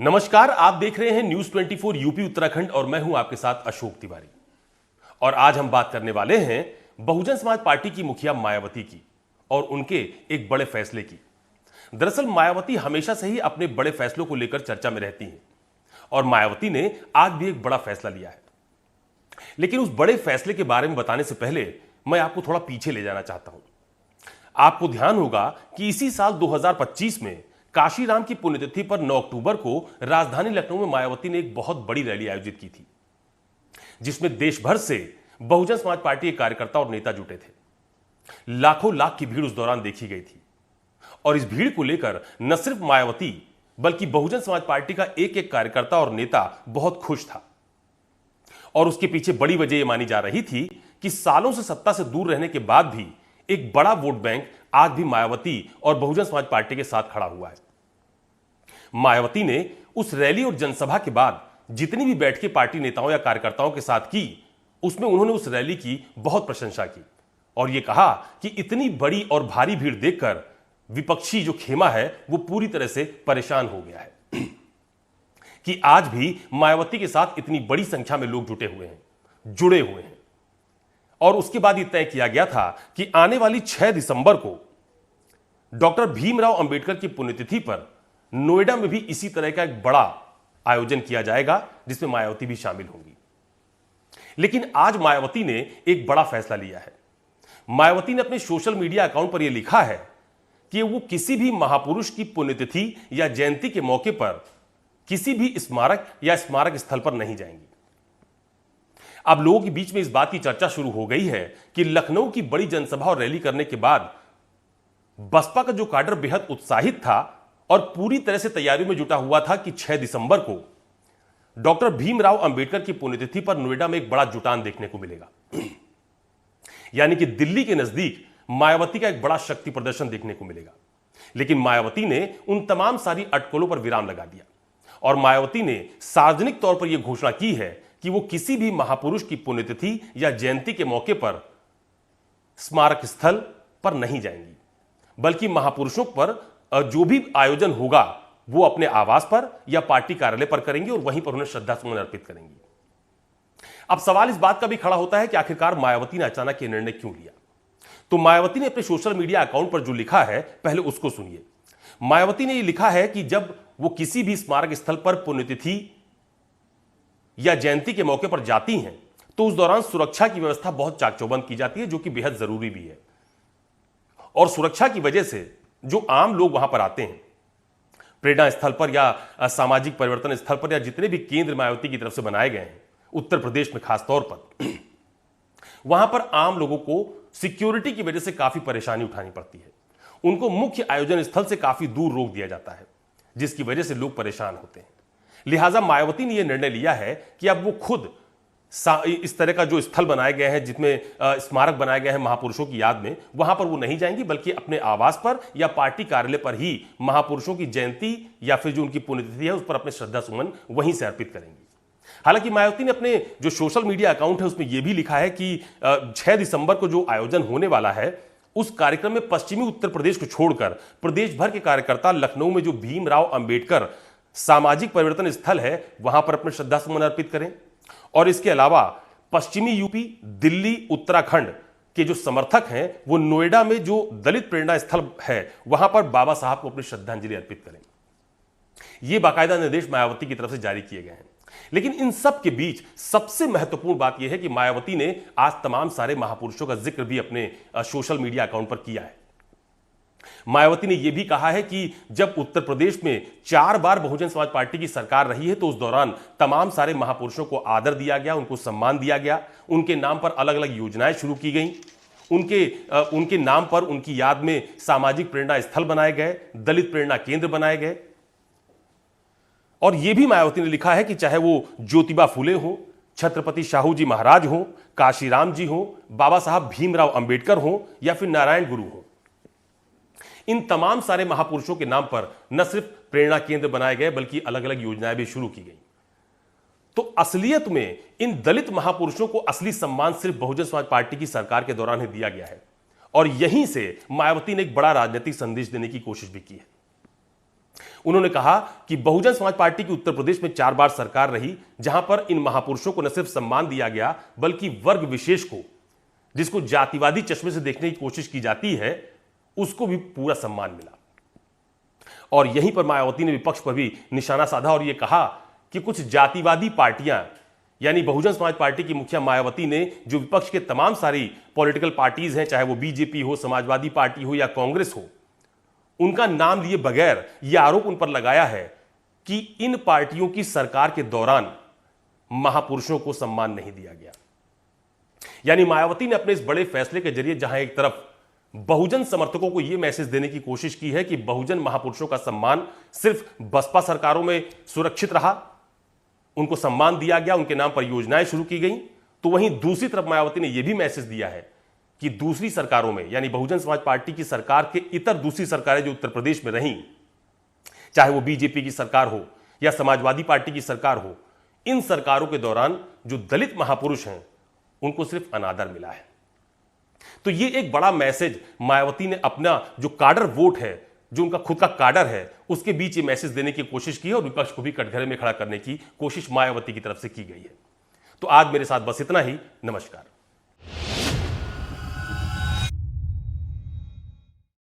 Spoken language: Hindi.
नमस्कार, आप देख रहे हैं न्यूज 24 यूपी उत्तराखंड और मैं हूं आपके साथ अशोक तिवारी। और आज हम बात करने वाले हैं बहुजन समाज पार्टी की मुखिया मायावती की और उनके एक बड़े फैसले की। दरअसल मायावती हमेशा से ही अपने बड़े फैसलों को लेकर चर्चा में रहती हैं और मायावती ने आज भी एक बड़ा फैसला लिया है। लेकिन उस बड़े फैसले के बारे में बताने से पहले मैं आपको थोड़ा पीछे ले जाना चाहता हूं। आपको ध्यान होगा कि इसी साल 2025 में काशीराम की पुण्यतिथि पर 9 अक्टूबर को राजधानी लखनऊ में मायावती ने एक बहुत बड़ी रैली आयोजित की थी, जिसमें देश भर से बहुजन समाज पार्टी के कार्यकर्ता और नेता जुटे थे। लाखों लाख की भीड़ उस दौरान देखी गई थी और इस भीड़ को लेकर न सिर्फ मायावती बल्कि बहुजन समाज पार्टी का एक एक कार्यकर्ता और नेता बहुत खुश था। और उसके पीछे बड़ी वजह यह मानी जा रही थी कि सालों से सत्ता से दूर रहने के बाद भी एक बड़ा वोट बैंक आज भी मायावती और बहुजन समाज पार्टी के साथ खड़ा हुआ है। मायावती ने उस रैली और जनसभा के बाद जितनी भी बैठकें पार्टी नेताओं या कार्यकर्ताओं के साथ की, उसमें उन्होंने उस रैली की बहुत प्रशंसा की और यह कहा कि इतनी बड़ी और भारी भीड़ देखकर विपक्षी जो खेमा है वो पूरी तरह से परेशान हो गया है कि आज भी मायावती के साथ इतनी बड़ी संख्या में लोग जुटे हुए हैं, जुड़े हुए हैं। और उसके बाद यह तय किया गया था कि आने वाली 6 दिसंबर को डॉक्टर भीमराव अंबेडकर की पुण्यतिथि पर नोएडा में भी इसी तरह का एक बड़ा आयोजन किया जाएगा, जिसमें मायावती भी शामिल होंगी। लेकिन आज मायावती ने एक बड़ा फैसला लिया है। मायावती ने अपने सोशल मीडिया अकाउंट पर यह लिखा है कि वो किसी भी महापुरुष की पुण्यतिथि या जयंती के मौके पर किसी भी स्मारक या स्मारक स्थल पर नहीं जाएंगी। अब लोगों के बीच में इस बात की चर्चा शुरू हो गई है कि लखनऊ की बड़ी जनसभा और रैली करने के बाद बसपा का जो काडर बेहद उत्साहित था और पूरी तरह से तैयारियों में जुटा हुआ था कि 6 दिसंबर को डॉक्टर भीमराव अंबेडकर की पुण्यतिथि पर नोएडा में एक बड़ा जुटान देखने को मिलेगा। यानी कि दिल्ली के नजदीक मायावती का एक बड़ा शक्ति प्रदर्शन देखने को मिलेगा। लेकिन मायावती ने उन तमाम सारी अटकलों पर विराम लगा दिया और मायावती ने सार्वजनिक तौर पर यह घोषणा की है कि वो किसी भी महापुरुष की पुण्यतिथि या जयंती के मौके पर स्मारक स्थल पर नहीं जाएंगी, बल्कि महापुरुषों पर जो भी आयोजन होगा वो अपने आवास पर या पार्टी कार्यालय पर करेंगे और वहीं पर उन्हें श्रद्धासुमन अर्पित करेंगी। अब सवाल इस बात का भी खड़ा होता है कि आखिरकार मायावती ने अचानक यह निर्णय क्यों लिया। तो मायावती ने अपने सोशल मीडिया अकाउंट पर जो लिखा है, पहले उसको सुनिए। मायावती ने यह लिखा है कि जब वो किसी भी स्मारक स्थल पर पुण्यतिथि या जयंती के मौके पर जाती हैं तो उस दौरान सुरक्षा की व्यवस्था बहुत चाक चौबंद की जाती है, जो कि बेहद जरूरी भी है। और सुरक्षा की वजह से जो आम लोग वहां पर आते हैं, प्रेरणा स्थल पर या सामाजिक परिवर्तन स्थल पर या जितने भी केंद्र मायावती की तरफ से बनाए गए हैं उत्तर प्रदेश में खासतौर पर, वहां पर आम लोगों को सिक्योरिटी की वजह से काफी परेशानी उठानी पड़ती है। उनको मुख्य आयोजन स्थल से काफी दूर रोक दिया जाता है, जिसकी वजह से लोग परेशान होते हैं। लिहाजा मायावती ने यह निर्णय लिया है कि अब वो खुद इस तरह का जो स्थल बनाए गए हैं, जिसमें स्मारक बनाए गए हैं महापुरुषों की याद में, वहां पर वो नहीं जाएंगी, बल्कि अपने आवास पर या पार्टी कार्यालय पर ही महापुरुषों की जयंती या फिर जो उनकी पुण्यतिथि है उस पर अपने श्रद्धा सुमन वहीं से अर्पित करेंगी। हालांकि मायावती ने अपने जो सोशल मीडिया अकाउंट है उसमें यह भी लिखा है कि 6 दिसंबर को जो आयोजन होने वाला है उस कार्यक्रम में पश्चिमी उत्तर प्रदेश को छोड़कर प्रदेश भर के कार्यकर्ता लखनऊ में जो भीमराव अंबेडकर सामाजिक परिवर्तन स्थल है वहां पर अपने श्रद्धा सुमन अर्पित करें। और इसके अलावा पश्चिमी यूपी, दिल्ली, उत्तराखंड के जो समर्थक हैं वो नोएडा में जो दलित प्रेरणा स्थल है वहां पर बाबा साहब को अपनी श्रद्धांजलि अर्पित करें। ये बाकायदा निर्देश मायावती की तरफ से जारी किए गए हैं। लेकिन इन सब के बीच सबसे महत्वपूर्ण बात यह है कि मायावती ने आज तमाम सारे महापुरुषों का जिक्र भी अपने सोशल मीडिया अकाउंट पर किया है। मायावती ने यह भी कहा है कि जब उत्तर प्रदेश में 4 बार बहुजन समाज पार्टी की सरकार रही है तो उस दौरान तमाम सारे महापुरुषों को आदर दिया गया, उनको सम्मान दिया गया, उनके नाम पर अलग अलग योजनाएं शुरू की गई, उनके नाम पर उनकी याद में सामाजिक प्रेरणा स्थल बनाए गए, दलित प्रेरणा केंद्र बनाए गए। और यह भी मायावती ने लिखा है कि चाहे वो ज्योतिबा फुले हो, छत्रपति शाहू जी महाराज हो, काशीराम जी हो, बाबा साहब भीमराव अंबेडकर हो या फिर नारायण गुरु हो, इन तमाम सारे महापुरुषों के नाम पर न सिर्फ प्रेरणा केंद्र बनाए गए बल्कि अलग अलग योजनाएं भी शुरू की गई। तो असलियत में इन दलित महापुरुषों को असली सम्मान सिर्फ बहुजन समाज पार्टी की सरकार के दौरान ही दिया गया है और यहीं से मायावती ने एक बड़ा राजनीतिक संदेश देने की कोशिश भी की है। उन्होंने कहा कि बहुजन समाज पार्टी की उत्तर प्रदेश में 4 बार सरकार रही, जहां पर इन महापुरुषों को न सिर्फ सम्मान दिया गया बल्कि वर्ग विशेष को, जिसको जातिवादी चश्मे से देखने की कोशिश की जाती है, उसको भी पूरा सम्मान मिला। और यहीं पर मायावती ने विपक्ष पर भी निशाना साधा और यह कहा कि कुछ जातिवादी पार्टियां, यानी बहुजन समाज पार्टी की मुखिया मायावती ने जो विपक्ष के तमाम सारी पॉलिटिकल पार्टीज हैं, चाहे वो बीजेपी हो, समाजवादी पार्टी हो या कांग्रेस हो, उनका नाम लिए बगैर यह आरोप उन पर लगाया है कि इन पार्टियों की सरकार के दौरान महापुरुषों को सम्मान नहीं दिया गया। यानी मायावती ने अपने इस बड़े फैसले के जरिए जहां एक तरफ बहुजन समर्थकों को यह मैसेज देने की कोशिश की है कि बहुजन महापुरुषों का सम्मान सिर्फ बसपा सरकारों में सुरक्षित रहा, उनको सम्मान दिया गया, उनके नाम पर योजनाएं शुरू की गई, तो वहीं दूसरी तरफ मायावती ने यह भी मैसेज दिया है कि दूसरी सरकारों में, यानी बहुजन समाज पार्टी की सरकार के इतर दूसरी सरकारें जो उत्तर प्रदेश में रहीं, चाहे वो बीजेपी की सरकार हो या समाजवादी पार्टी की सरकार हो, इन सरकारों के दौरान जो दलित महापुरुष हैं उनको सिर्फ अनादर मिला है। तो ये एक बड़ा मैसेज मायावती ने अपना जो काडर वोट है, जो उनका खुद का काडर है, उसके बीच ये मैसेज देने की कोशिश की है और विपक्ष को भी कटघरे में खड़ा करने की कोशिश मायावती की तरफ से की गई है। तो आज मेरे साथ बस इतना ही। नमस्कार।